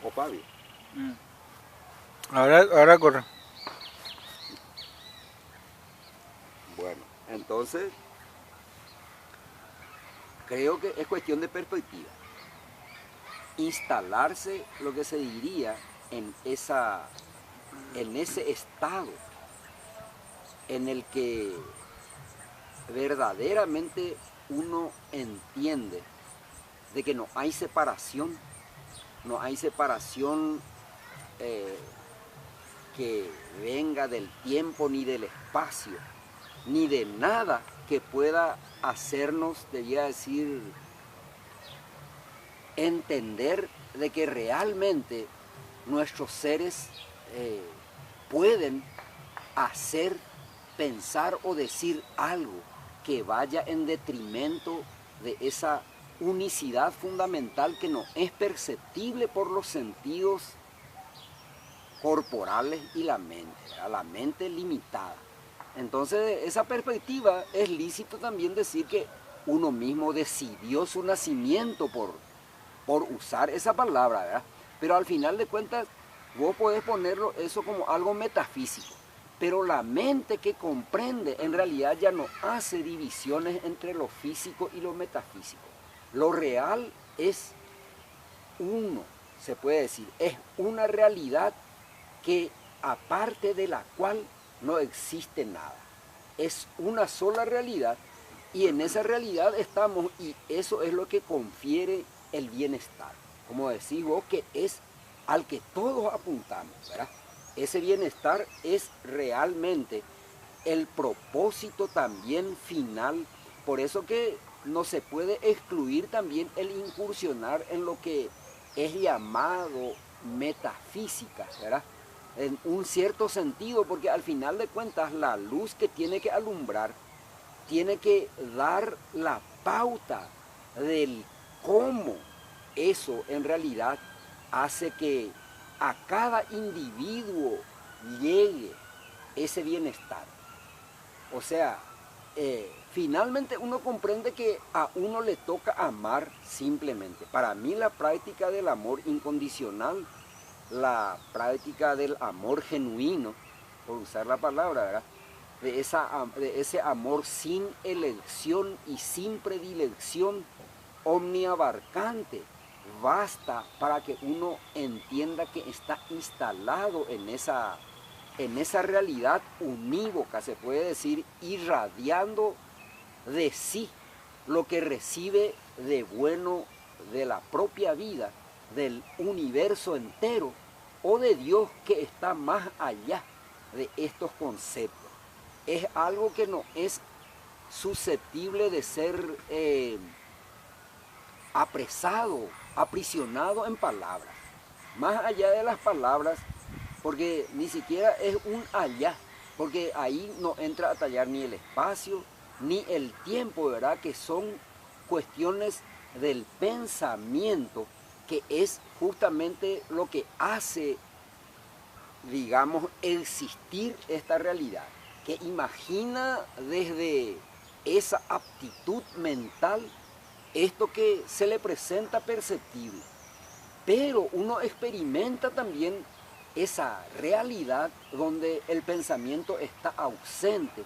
o Fabio. Ahora corre. Bueno, entonces creo que es cuestión de perspectiva. Instalarse, lo que se diría, en ese estado en el que verdaderamente uno entiende de que no hay separación, eh, que venga del tiempo ni del espacio, ni de nada que pueda hacernos, debía decir, entender de que realmente nuestros seres pueden hacer, pensar o decir algo que vaya en detrimento de esa unicidad fundamental que no es perceptible por los sentidos corporales y la mente limitada. Entonces, de esa perspectiva es lícito también decir que uno mismo decidió su nacimiento por usar esa palabra, ¿verdad? Pero al final de cuentas, vos podés ponerlo eso como algo metafísico. Pero la mente que comprende en realidad ya no hace divisiones entre lo físico y lo metafísico. Lo real es uno, se puede decir, es una realidad que aparte de la cual no existe nada. Es una sola realidad y en esa realidad estamos y eso es lo que confiere el bienestar. Como decís vos, que es al que todos apuntamos, ¿verdad? Ese bienestar es realmente el propósito también final. Por eso que no se puede excluir también el incursionar en lo que es llamado metafísica, ¿verdad? En un cierto sentido, porque al final de cuentas la luz que tiene que alumbrar tiene que dar la pauta del cómo eso en realidad hace que a cada individuo llegue ese bienestar. O sea, finalmente uno comprende que a uno le toca amar simplemente. Para mí la práctica del amor incondicional, la práctica del amor genuino, por usar la palabra, ¿verdad? De ese amor sin elección y sin predilección, omniabarcante, basta para que uno entienda que está instalado en esa realidad unívoca, se puede decir, irradiando de sí lo que recibe de bueno de la propia vida, del universo entero o de Dios que está más allá de estos conceptos. Es algo que no es susceptible de ser apresado, aprisionado en palabras. Más allá de las palabras, porque ni siquiera es un allá, porque ahí no entra a tallar ni el espacio, ni el tiempo, ¿verdad? Que son cuestiones del pensamiento, que es justamente lo que hace, digamos, existir esta realidad, que imagina desde esa aptitud mental esto que se le presenta perceptible. Pero uno experimenta también esa realidad donde el pensamiento está ausente,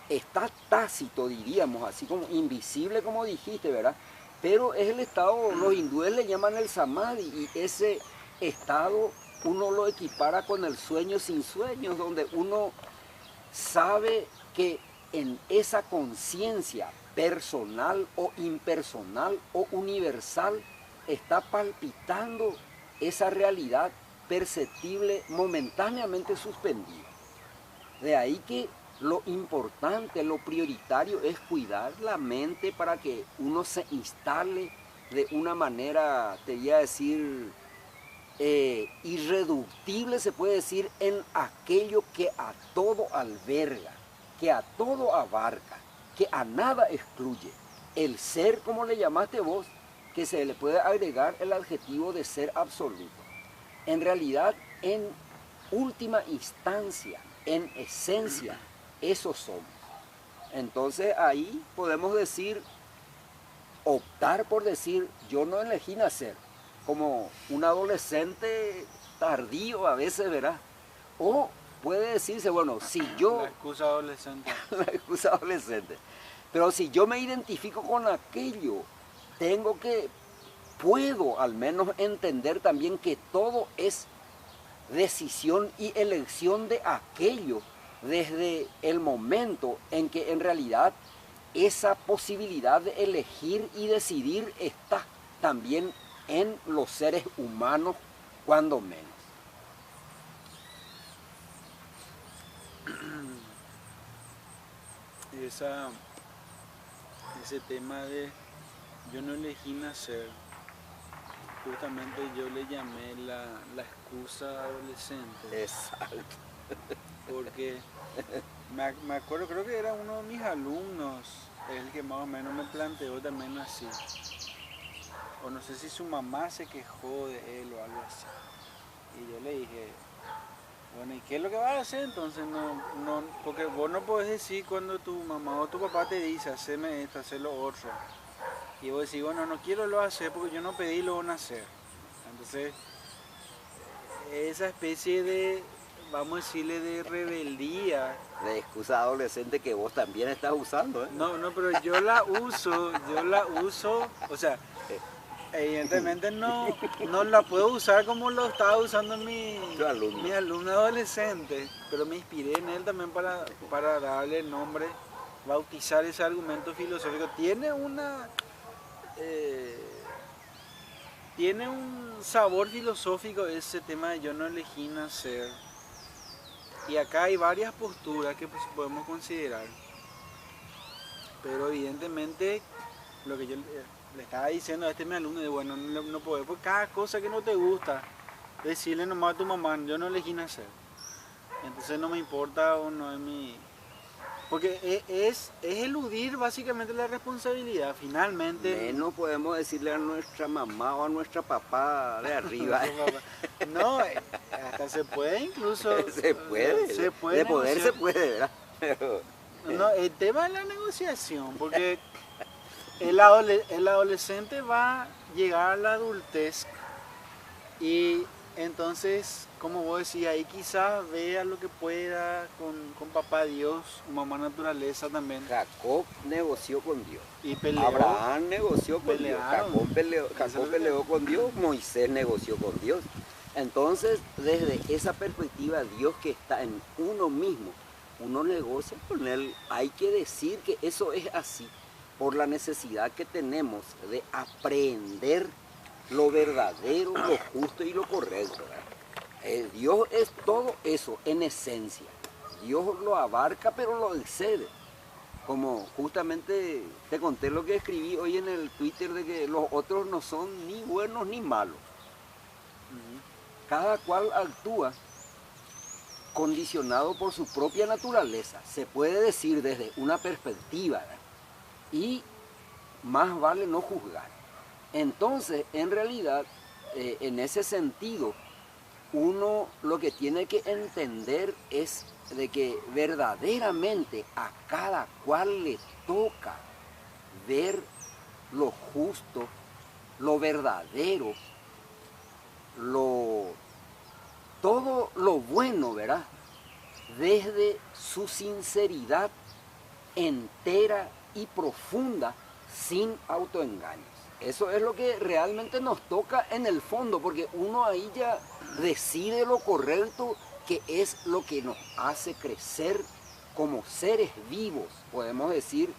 está tácito, diríamos, así como invisible, como dijiste, ¿verdad? Pero es el estado, los hindúes le llaman el samadhi, y ese estado uno lo equipara con el sueño sin sueños, donde uno sabe que en esa conciencia personal o impersonal o universal está palpitando esa realidad perceptible momentáneamente suspendida. De ahí que lo importante, lo prioritario es cuidar la mente para que uno se instale de una manera, te voy a decir, irreductible, se puede decir, en aquello que a todo alberga, que a todo abarca, que a nada excluye. El ser, como le llamaste vos, que se le puede agregar el adjetivo de ser absoluto. En realidad, en última instancia, en esencia, eso somos. Entonces ahí podemos decir, optar por decir, yo no elegí nacer, como un adolescente tardío a veces, ¿verdad? O puede decirse, bueno, si yo... La excusa adolescente. La excusa adolescente. Pero si yo me identifico con aquello, puedo al menos entender también que todo es decisión y elección de aquello desde el momento en que en realidad esa posibilidad de elegir y decidir está también en los seres humanos, cuando menos. Ese tema de yo no elegí nacer, justamente yo le llamé la excusa adolescente. Exacto. Porque me acuerdo, creo que era uno de mis alumnos el que más o menos me planteó también así. O no sé si su mamá se quejó de él o algo así. Y yo le dije, bueno, ¿y qué es lo que vas a hacer entonces? Porque vos no podés decir cuando tu mamá o tu papá te dice, haceme esto, hacé lo otro. Y vos decís, bueno, no quiero lo hacer porque yo no pedí lo van a hacer. Entonces, esa especie de, vamos a decirle, de rebeldía. De excusa adolescente que vos también estás usando, ¿eh? No, pero yo la uso, o sea, evidentemente no la puedo usar como lo estaba usando mi alumno adolescente, pero me inspiré en él también para darle nombre, bautizar ese argumento filosófico. Tiene un sabor filosófico ese tema de yo no elegí nacer. Y acá hay varias posturas que pues, podemos considerar. Pero evidentemente lo que yo le estaba diciendo a mi alumno, de bueno, no puedo, porque cada cosa que no te gusta, decirle nomás a tu mamá, yo no elegí nacer. Entonces no me importa o no es mi... Porque es eludir básicamente la responsabilidad, finalmente. Menos podemos decirle a nuestra mamá o a nuestra papá de arriba. No, hasta se puede incluso... Se puede. De poder negociar. Se puede, ¿verdad? Pero, no, el tema es la negociación, porque el adolescente va a llegar a la adultez y entonces, como vos decís, ahí quizás vea lo que pueda con papá Dios, mamá naturaleza también. Jacob negoció con Dios. Y peleó. Abraham negoció con Dios. Jacob peleó con Dios. Moisés negoció con Dios. Entonces, desde esa perspectiva, Dios que está en uno mismo, uno negocia con Él. Hay que decir que eso es así, por la necesidad que tenemos de aprender lo verdadero, lo justo y lo correcto. Dios es todo eso en esencia. Dios lo abarca pero lo excede. Como justamente te conté lo que escribí hoy en el Twitter de que los otros no son ni buenos ni malos. Cada cual actúa condicionado por su propia naturaleza. Se puede decir desde una perspectiva, ¿verdad? Y más vale no juzgar. Entonces, en realidad, en ese sentido, uno lo que tiene que entender es de que verdaderamente a cada cual le toca ver lo justo, lo verdadero, todo lo bueno, ¿verdad? Desde su sinceridad entera y profunda, sin autoengaños. Eso es lo que realmente nos toca en el fondo, porque uno ahí ya decide lo correcto, que es lo que nos hace crecer como seres vivos. Podemos decir,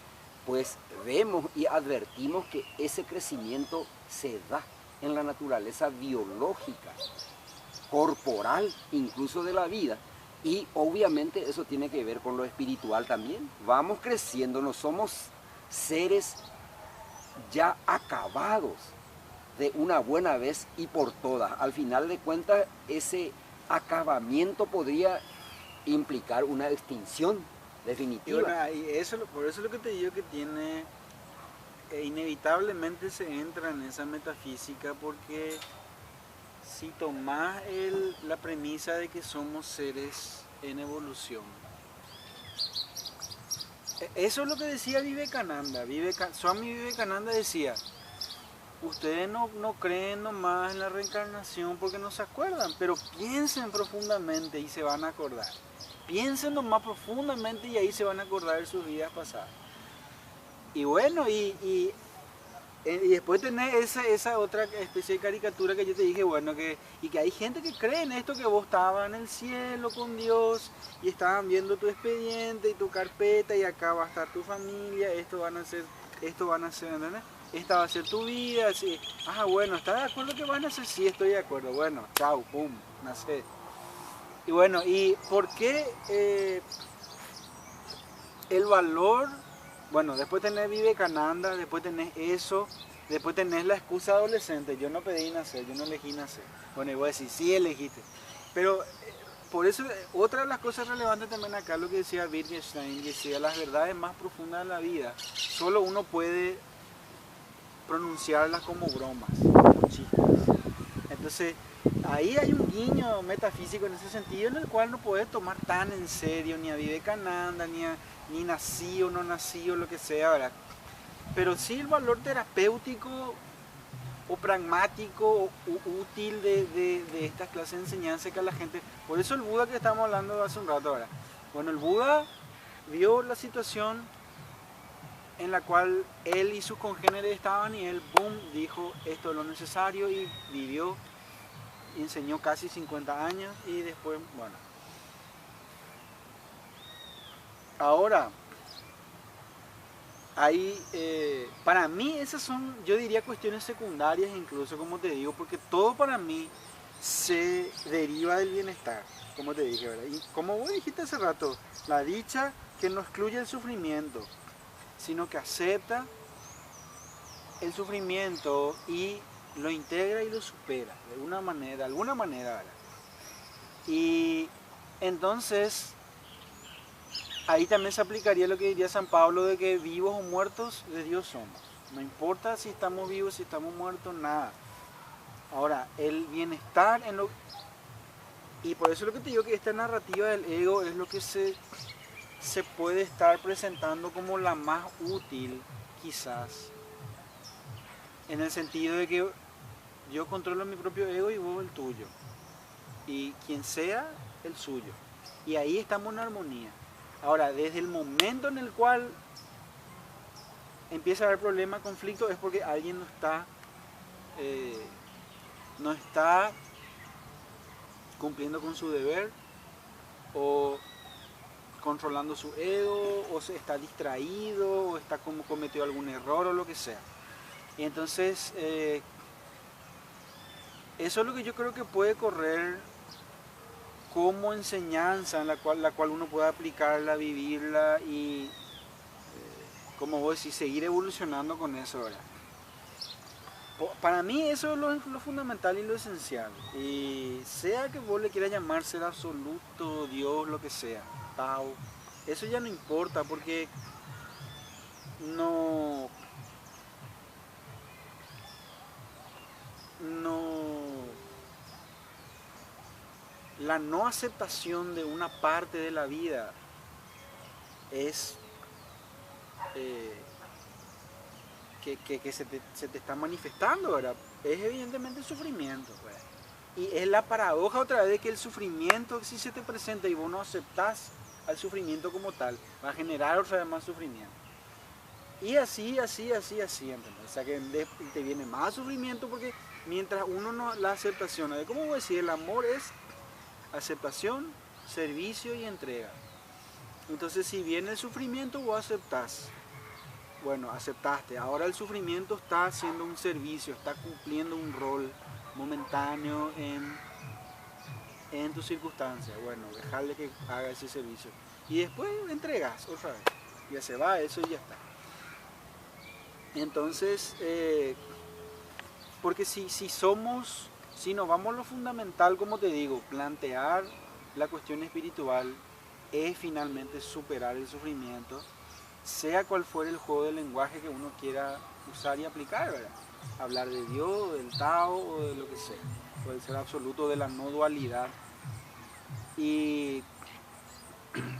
pues vemos y advertimos que ese crecimiento se da en la naturaleza biológica, corporal, incluso de la vida. Y obviamente eso tiene que ver con lo espiritual también. Vamos creciendo, no somos seres ya acabados de una buena vez y por todas. Al final de cuentas, ese acabamiento podría implicar una extinción definitiva. Y bueno, por eso es lo que te digo que tiene, inevitablemente se entra en esa metafísica, porque si tomás la premisa de que somos seres en evolución, eso es lo que decía Vivekananda. Swami Vivekananda decía, ustedes no creen nomás en la reencarnación porque no se acuerdan, pero piensen profundamente y se van a acordar. Piensen nomás profundamente y ahí se van a acordar de sus vidas pasadas. Y bueno, y después tenés esa otra especie de caricatura que yo te dije, bueno, y que hay gente que cree en esto, que vos estabas en el cielo con Dios y estaban viendo tu expediente y tu carpeta y acá va a estar tu familia, esto van a ser, ¿entendés? Esta va a ser tu vida, así. Bueno, ¿estás de acuerdo que van a ser? Sí, estoy de acuerdo. Bueno, chao, pum, nacé. Y bueno, ¿y por qué el valor? Bueno, después tenés Vivekananda, después tenés eso, después tenés la excusa adolescente. Yo no pedí nacer, yo no elegí nacer. Bueno, y voy a decir, sí elegiste. Pero por eso, otra de las cosas relevantes también acá, lo que decía Wittgenstein, decía las verdades más profundas de la vida, solo uno puede pronunciarlas como bromas, como chistes. Entonces, ahí hay un guiño metafísico en ese sentido, en el cual no puedes tomar tan en serio ni a Vivekananda, ni nací o no nací o lo que sea, ¿verdad? Pero sí el valor terapéutico o pragmático o útil de estas clases de enseñanza que a la gente... Por eso el Buda que estamos hablando hace un rato ahora. Bueno, el Buda vio la situación en la cual él y sus congéneres estaban y él, boom, dijo esto es lo necesario y vivió, y enseñó casi 50 años y después, bueno. Ahora, hay, para mí esas son, yo diría, cuestiones secundarias incluso, como te digo, porque todo para mí se deriva del bienestar, como te dije, ¿verdad? Y como vos dijiste hace rato, la dicha que no excluye el sufrimiento, sino que acepta el sufrimiento y lo integra y lo supera de alguna manera, ¿verdad? Y entonces ahí también se aplicaría lo que diría San Pablo de que vivos o muertos de Dios somos. No importa si estamos vivos, si estamos muertos, nada. Ahora, el bienestar en lo... Y por eso es lo que te digo, que esta narrativa del ego es lo que se puede estar presentando como la más útil, quizás. En el sentido de que yo controlo mi propio ego y vos el tuyo. Y quien sea, el suyo. Y ahí estamos en armonía. Ahora, desde el momento en el cual empieza a haber problema, conflicto, es porque alguien no está cumpliendo con su deber, o controlando su ego, o se está distraído, o está como cometió algún error o lo que sea. Y entonces, eso es lo que yo creo que puede correr como enseñanza en la cual uno puede aplicarla, vivirla y, como vos decís, seguir evolucionando con eso, ¿verdad? Para mí eso es lo fundamental y lo esencial. Y sea que vos le quieras llamar ser absoluto, Dios, lo que sea, Tao, eso ya no importa porque no la no aceptación de una parte de la vida es que se te está manifestando, ¿verdad? Es evidentemente el sufrimiento, pues. Y es la paradoja otra vez de que el sufrimiento, si se te presenta y vos no aceptás al sufrimiento como tal, va a generar otra vez más sufrimiento. Y así, ¿entendés? O sea que te viene más sufrimiento porque mientras uno no, la aceptación, ¿cómo voy a decir? El amor es aceptación, servicio y entrega. Entonces si viene el sufrimiento, vos aceptás. Bueno, aceptaste. Ahora el sufrimiento está haciendo un servicio, está cumpliendo un rol momentáneo en tus circunstancias. Bueno, dejarle que haga ese servicio. Y después entregas otra vez. Ya se va eso y ya está. Entonces, porque si nos vamos a lo fundamental, como te digo, plantear la cuestión espiritual es finalmente superar el sufrimiento, sea cual fuera el juego de lenguaje que uno quiera usar y aplicar, ¿verdad? Hablar de Dios, del Tao o de lo que sea, puede ser absoluto, de la no dualidad.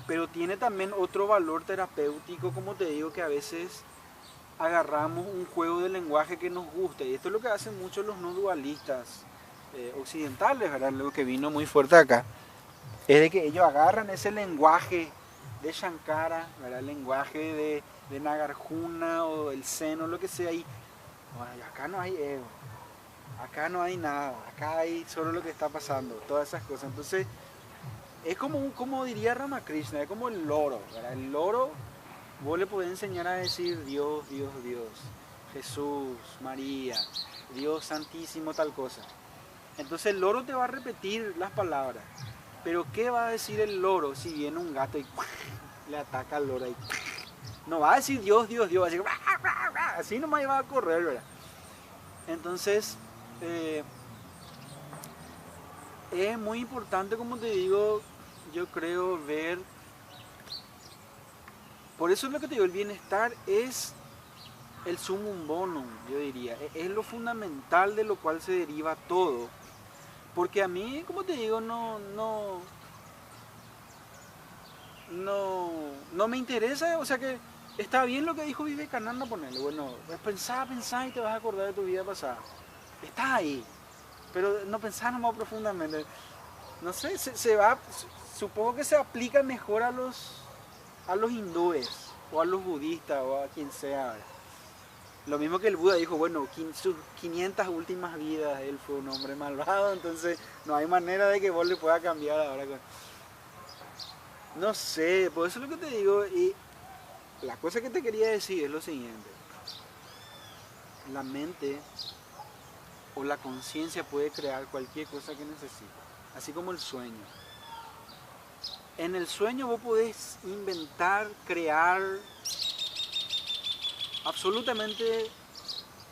Pero tiene también otro valor terapéutico, como te digo, que a veces agarramos un juego de lenguaje que nos gusta. Y esto es lo que hacen muchos los no dualistas occidentales, ¿verdad? Lo que vino muy fuerte acá. Es de que ellos agarran ese lenguaje de Shankara, ¿verdad? El lenguaje de Nagarjuna o el Zen o lo que sea. Y bueno, acá no hay ego, acá no hay nada, acá hay solo lo que está pasando, todas esas cosas. Entonces, es como diría Ramakrishna, es como el loro, ¿verdad? El loro, vos le podés enseñar a decir Dios, Dios, Dios, Jesús, María, Dios Santísimo, tal cosa. Entonces el loro te va a repetir las palabras. Pero ¿qué va a decir el loro si viene un gato y le ataca al loro ahí? No va a decir Dios, Dios, Dios, va a decir así nomás va a correr, ¿verdad? Entonces, es muy importante, como te digo, yo creo ver, por eso es lo que te digo, el bienestar es el sumum bonum, yo diría, es lo fundamental de lo cual se deriva todo, porque a mí, como te digo, no me interesa, o sea que está bien lo que dijo Vivekananda, ponerle, bueno, pues pensá y te vas a acordar de tu vida pasada, está ahí, pero no pensás nomás profundamente, no sé, supongo que se aplica mejor a los hindúes, o a los budistas, o a quien sea, ¿verdad? Lo mismo que el Buda dijo, bueno, sus 500 últimas vidas él fue un hombre malvado, entonces no hay manera de que vos le pueda cambiar ahora. No sé, por eso es lo que te digo, y la cosa que te quería decir es lo siguiente. La mente o la conciencia puede crear cualquier cosa que necesite, así como el sueño. En el sueño vos podés inventar, crear absolutamente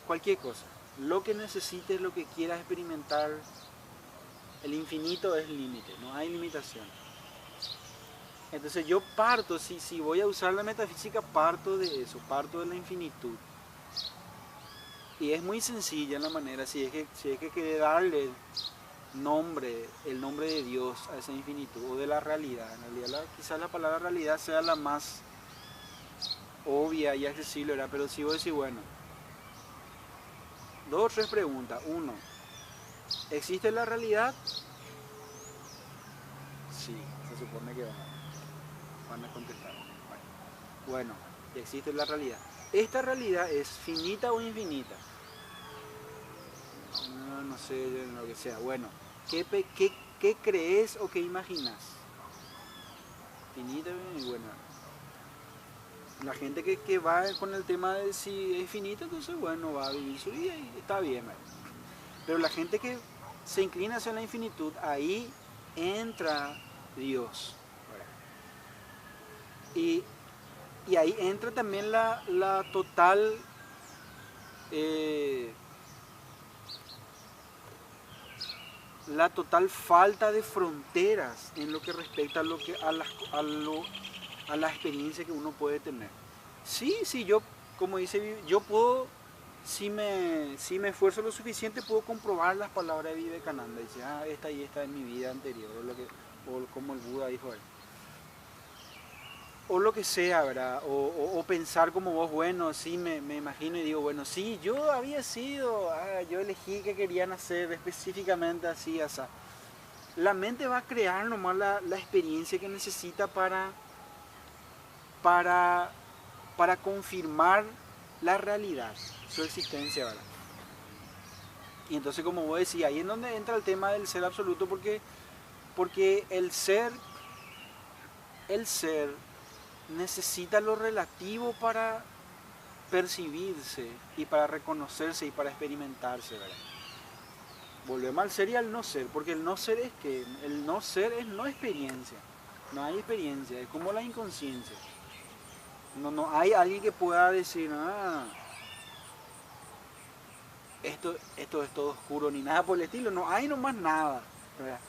cualquier cosa. Lo que necesites, lo que quieras experimentar, el infinito es límite, no hay limitación. Entonces yo parto, si voy a usar la metafísica, parto de eso, parto de la infinitud. Y es muy sencilla la manera, si es que quiere darle el nombre de Dios a esa infinitud o de la realidad. En realidad quizás la palabra realidad sea la más obvia y accesible, ¿verdad? Pero si vos decís, bueno, 2 o 3 preguntas. 1, ¿existe la realidad? Sí, se supone que van a contestar. Bueno, existe la realidad. ¿Esta realidad es finita o infinita? No sé, lo que sea. Bueno, ¿qué crees o qué imaginas? Finita y bueno. La gente que va con el tema de si es finita, entonces bueno, va a vivir su vida y está bien, ¿verdad? Pero la gente que se inclina hacia la infinitud, ahí entra Dios, ¿verdad? Y ahí entra también la total falta de fronteras en lo que respecta a la experiencia que uno puede tener. Sí, yo, como dice, yo puedo, si me esfuerzo lo suficiente, puedo comprobar las palabras de Vivekananda. Dice, esta y esta es mi vida anterior, o como el Buda dijo él. O lo que sea, ¿verdad? O pensar como vos, bueno, sí, me imagino y digo, bueno, sí, yo había sido, yo elegí que quería nacer específicamente así, así. La mente va a crear nomás la experiencia que necesita para confirmar la realidad, su existencia, ¿verdad? Y entonces, como vos decís, ahí es donde entra el tema del ser absoluto, porque el ser necesita lo relativo para percibirse y para reconocerse y para experimentarse, ¿verdad? Volvemos al ser y al no ser, porque el no ser es que el no ser es no experiencia, no hay experiencia, es como la inconsciencia. No hay alguien que pueda decir, esto es todo oscuro ni nada por el estilo, no hay nomás nada, ¿verdad?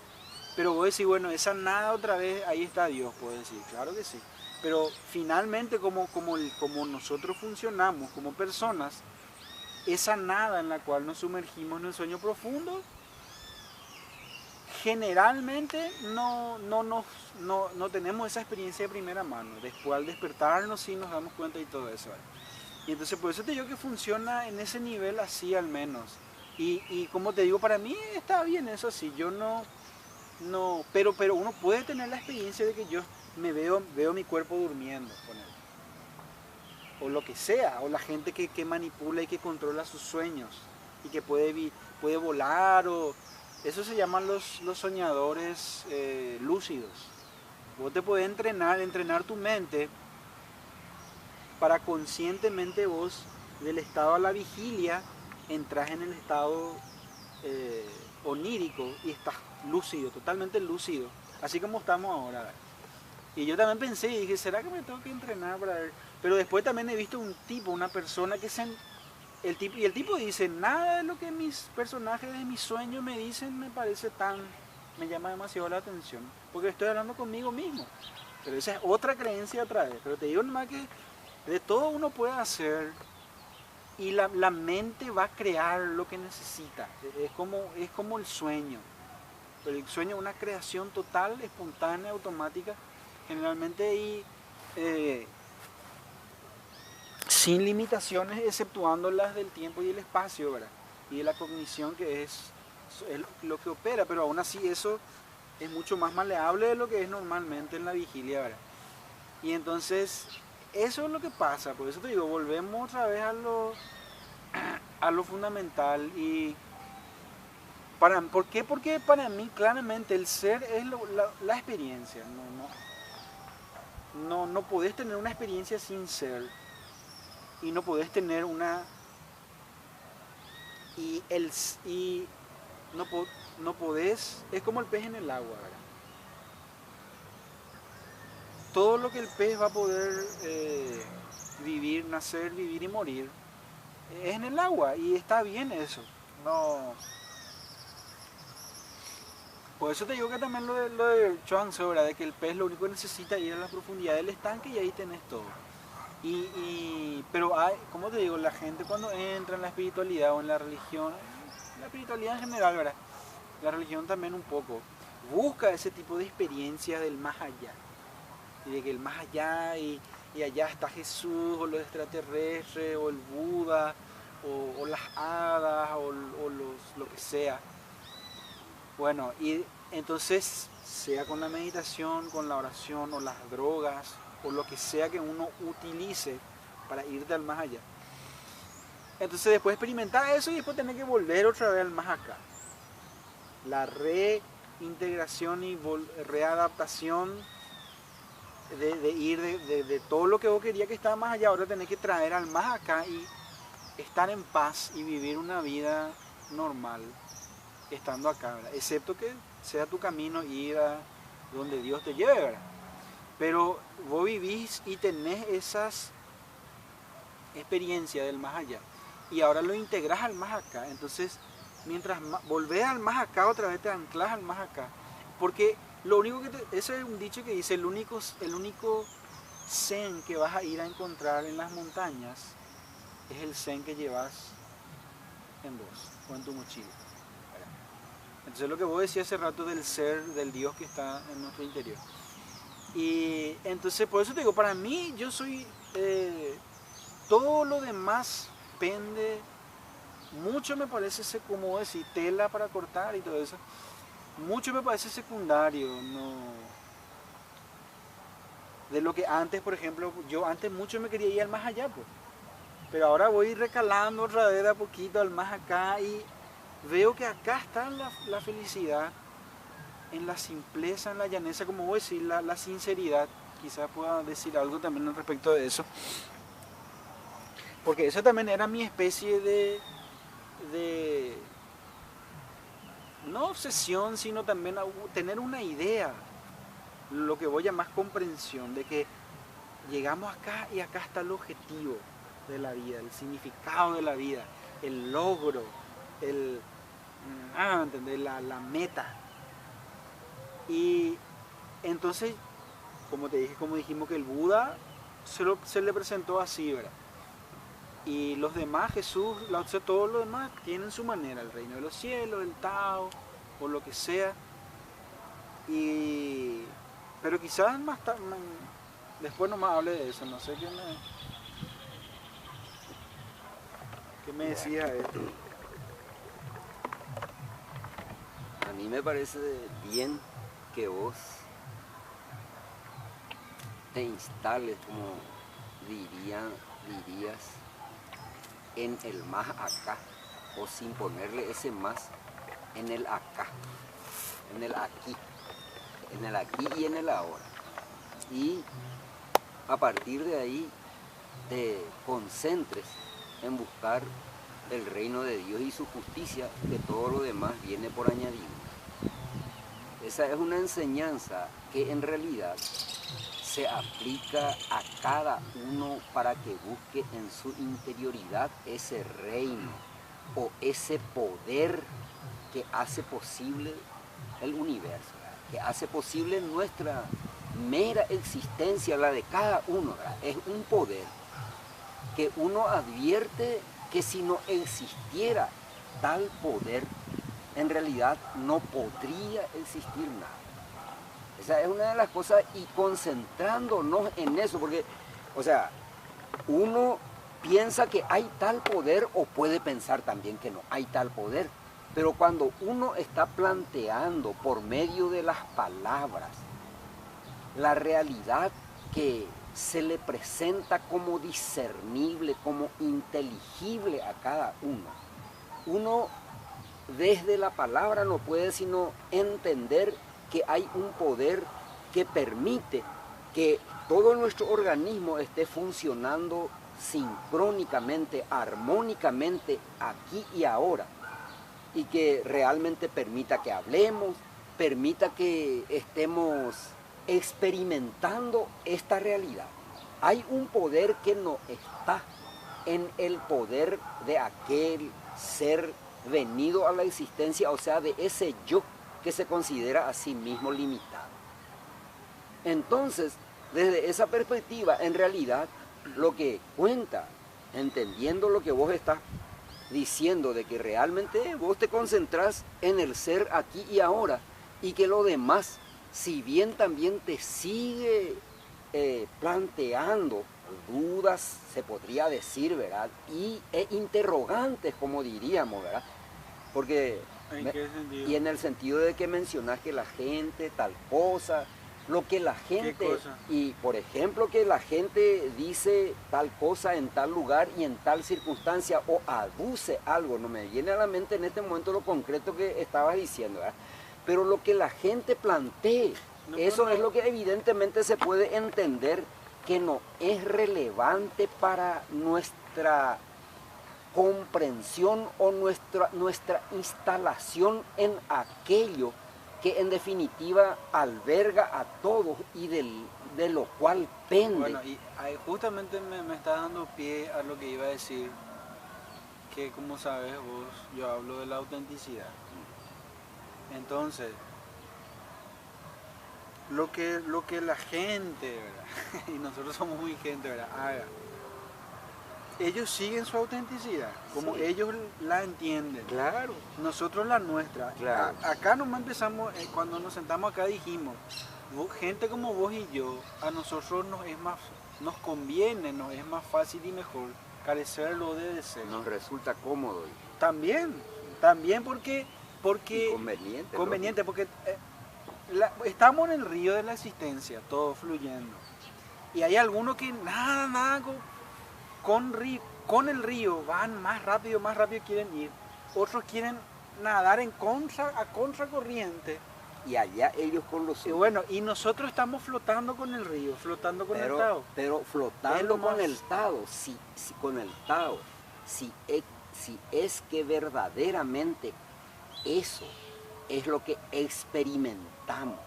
Pero vos decís, bueno, esa nada otra vez, ahí está Dios, puedo decir, claro que sí. Pero finalmente, como nosotros funcionamos como personas, esa nada en la cual nos sumergimos en el sueño profundo, generalmente no tenemos esa experiencia de primera mano. Después al despertarnos sí nos damos cuenta y todo eso, ¿vale? Y entonces por eso te digo que funciona en ese nivel así al menos. Y como te digo, para mí está bien eso sí, yo no, pero uno puede tener la experiencia de que yo veo mi cuerpo durmiendo, ponele. O lo que sea, o la gente que manipula y que controla sus sueños y que puede volar, o eso se llaman los soñadores lúcidos. Vos te podés entrenar tu mente para conscientemente vos del estado a la vigilia entras en el estado onírico y estás lúcido, totalmente lúcido, así como estamos ahora. Y yo también pensé y dije, ¿será que me tengo que entrenar para ver? Pero después también he visto una persona que el tipo dice, nada de lo que mis personajes de mis sueños me dicen me llama demasiado la atención, porque estoy hablando conmigo mismo. Pero esa es otra creencia otra vez. Pero te digo nomás que de todo uno puede hacer y la mente va a crear lo que necesita. Es como el sueño. El sueño es una creación total, espontánea, automática, generalmente y sin limitaciones, exceptuando las del tiempo y el espacio, ¿verdad? Y de la cognición, que es lo que opera, pero aún así eso es mucho más maleable de lo que es normalmente en la vigilia, ¿verdad? Y entonces, eso es lo que pasa, por eso te digo, volvemos otra vez a lo fundamental. Y ¿por qué? Porque para mí claramente el ser es la experiencia. No podés tener una experiencia sin ser. Y no podés tener una... Y no podés... Es como el pez en el agua, ¿verdad? Todo lo que el pez va a poder vivir, nacer, vivir y morir es en el agua. Y está bien eso. No... Por eso te digo que también lo de Chuang Tzu, ¿verdad? De que el pez lo único que necesita es ir a la profundidad del estanque y ahí tenés todo. Pero hay, como te digo, la gente cuando entra en la espiritualidad o en la religión, la espiritualidad en general, ¿verdad? La religión también un poco, busca ese tipo de experiencias del más allá. Y de que el más allá y allá está Jesús o los extraterrestres o el Buda o las hadas o lo que sea. Bueno, y entonces, sea con la meditación, con la oración o las drogas o lo que sea que uno utilice para irte al más allá. Entonces después experimentar eso y después tener que volver otra vez al más acá. La reintegración y readaptación de ir de todo lo que vos querías que estaba más allá, ahora tenés que traer al más acá y estar en paz y vivir una vida normal estando acá, ¿verdad? Excepto que sea tu camino ir a donde Dios te lleve, ¿verdad? Pero vos vivís y tenés esas experiencias del más allá y ahora lo integrás al más acá. Entonces mientras volvés al más acá, otra vez te anclas al más acá, porque lo único ese es un dicho que dice, el único zen que vas a ir a encontrar en las montañas es el zen que llevas en vos o en tu mochila. Entonces lo que vos decías hace rato del ser, del Dios que está en nuestro interior. Y entonces por eso te digo, para mí yo soy, todo lo demás pende, mucho me parece, como decir, tela para cortar y todo eso, mucho me parece secundario, no, de lo que antes, por ejemplo, yo antes mucho me quería ir al más allá, pues, pero ahora voy recalando otra vez de a poquito al más acá y veo que acá está la felicidad, en la simpleza, en la llaneza, como voy a decir, la sinceridad. Quizás pueda decir algo también al respecto de eso. Porque eso también era mi especie de no obsesión, sino también tener una idea, lo que voy a llamar comprensión, de que llegamos acá y acá está el objetivo de la vida, el significado de la vida, el logro, ¿entendés? La meta. Y entonces, como te dije, como dijimos que el Buda se le presentó así, ¿verdad? Y los demás, Jesús, Lao Tse, todos los demás tienen su manera, el reino de los cielos, el Tao, o lo que sea. Pero quizás después nomás hable de eso, no sé qué me... ¿Qué me decías de esto? A mí me parece bien que vos te instales, como dirías, en el más acá, o sin ponerle ese más en el acá, en el aquí y en el ahora. Y a partir de ahí te concentres en buscar el reino de Dios y su justicia, que todo lo demás viene por añadido. Esa es una enseñanza que en realidad se aplica a cada uno para que busque en su interioridad ese reino o ese poder que hace posible el universo, ¿verdad? Que hace posible nuestra mera existencia, la de cada uno, ¿verdad? Es un poder que uno advierte que si no existiera tal poder, en realidad no podría existir nada. Esa es una de las cosas, y concentrándonos en eso, porque, o sea, uno piensa que hay tal poder o puede pensar también que no hay tal poder, pero cuando uno está planteando por medio de las palabras la realidad que se le presenta como discernible, como inteligible a cada uno desde la palabra no puede sino entender que hay un poder que permite que todo nuestro organismo esté funcionando sincrónicamente, armónicamente, aquí y ahora, y que realmente permita que hablemos, permita que estemos experimentando esta realidad. Hay un poder que no está en el poder de aquel ser venido a la existencia, o sea, de ese yo que se considera a sí mismo limitado. Entonces, desde esa perspectiva, en realidad, lo que cuenta, entendiendo lo que vos estás diciendo, de que realmente vos te concentrás en el ser aquí y ahora, y que lo demás, si bien también te sigue planteando dudas, se podría decir, ¿verdad? Y interrogantes, como diríamos, ¿verdad? Porque, ¿En qué sentido? y en el sentido de que mencionás que la gente, tal cosa, lo que la gente, ¿Qué cosa? y por ejemplo que la gente dice tal cosa en tal lugar y en tal circunstancia, o aduce algo, no me viene a la mente en este momento lo concreto que estabas diciendo, ¿verdad? Pero lo que la gente plantee, No, eso no. es lo que evidentemente se puede entender que no es relevante para nuestra comprensión o nuestra instalación en aquello que en definitiva alberga a todos y de lo cual pende. Bueno, y ahí justamente me está dando pie a lo que iba a decir, que como sabes vos, yo hablo de la autenticidad. Entonces, lo que la gente, ¿verdad? Y nosotros somos muy gente, ¿verdad? Haga. Ellos siguen su autenticidad, como Sí. ellos la entienden. Claro. Nosotros la nuestra. Claro. Acá nomás empezamos, cuando nos sentamos acá dijimos, gente como vos y yo, a nosotros nos conviene, nos es más fácil y mejor carecerlo de deseo. Nos resulta cómodo También porque y conveniente. conveniente, porque estamos en el río de la existencia, todo fluyendo. Y hay algunos que nada con el río van más rápido quieren ir. Otros quieren nadar a contracorriente. Y allá ellos con los Y bueno, y nosotros estamos flotando con el río, flotando con el Tao. Pero Es flotando lo con más- el Tao, con el Tao, si es que verdaderamente eso es lo que experimentamos,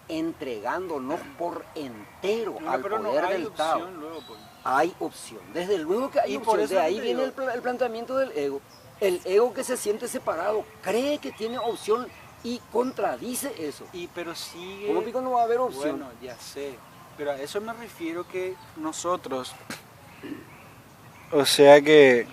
entregándonos por entero No, al pero no poder hay del Tao. opción luego, pues. Hay opción, desde luego que hay Y por opción, eso de ahí te viene digo. el planteamiento del ego. El ego que se siente separado, cree que tiene opción y contradice eso. Pero sigue. ¿Cómo pico no va a haber opción? Bueno, ya sé. Pero a eso me refiero que nosotros. O sea que